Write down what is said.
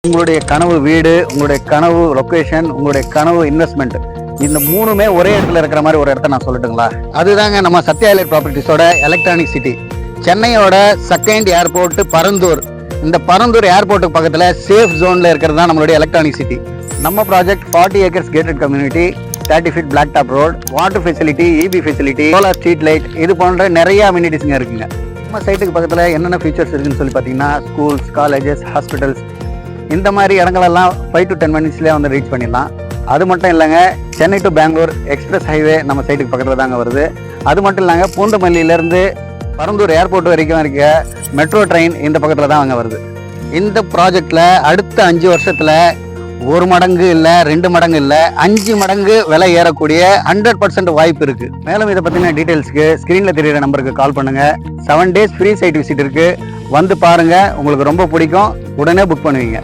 உங்களுடைய கனவு வீடு, உங்களுடைய கனவு லொகேஷன், உங்களுடைய கனவு இன்வெஸ்ட்மெண்ட், இந்த மூணுமே ஒரே இடத்துல இருக்கிற மாதிரி ஒரு இடத்த நான் சொல்லட்டுங்களா? அதுதாங்க நம்ம சத்யா எலைட் ப்ராப்பர்ட்டிஸோட எலக்ட்ரானிக் சிட்டி. சென்னையோட செகண்ட் ஏர்போர்ட் பரந்தூர். இந்த பரந்தூர் ஏர்போர்ட்டுக்கு பக்கத்தில் சேஃப் ஜோனில் இருக்கிறது தான் நம்மளுடைய எலக்ட்ரானிக் சிட்டி. நம்ம project 40 acres gated community, 30 feet black top road, water facility, EB facility, solar street light, இது போன்ற நிறைய அம்யூனிட்டிஸுங்க இருக்குங்க. நம்ம சைட்டுக்கு பக்கத்தில் என்னென்ன ஃபீச்சர்ஸ் இருக்குன்னு சொல்லி பார்த்தீங்கன்னா, ஸ்கூல்ஸ், காலேஜஸ், ஹாஸ்பிட்டல்ஸ், இந்த மாதிரி இடங்களெல்லாம் 5 to 10 மினிட்ஸ்லேயே வந்து ரீச் பண்ணிடலாம். அது மட்டும் இல்லைங்க, Chennai to Bangalore express highway நம்ம சைட்டுக்கு பக்கத்தில் தாங்க வருது. அது மட்டும் இல்லைங்க, பூந்தமல்லியிலேருந்து பரந்தூர் ஏர்போர்ட் வரைக்கும் இருக்க மெட்ரோ ட்ரெயின் இந்த பக்கத்தில் தான் அங்கே வருது. இந்த ப்ராஜெக்டில் அடுத்த 5 வருஷத்தில் 1 மடங்கு இல்லை, 2 மடங்கு இல்லை, 5 மடங்கு விலை ஏறக்கூடிய 100% வாய்ப்பு இருக்குது. மேலும் இதை பற்றின டீட்டெயில்ஸ்க்கு ஸ்க்ரீனில் தெரியிற நம்பருக்கு கால் பண்ணுங்கள். 7 days ஃப்ரீ சைட் விசிட் இருக்குது. வந்து பாருங்கள், உங்களுக்கு ரொம்ப பிடிக்கும், உடனே புக் பண்ணுவீங்க.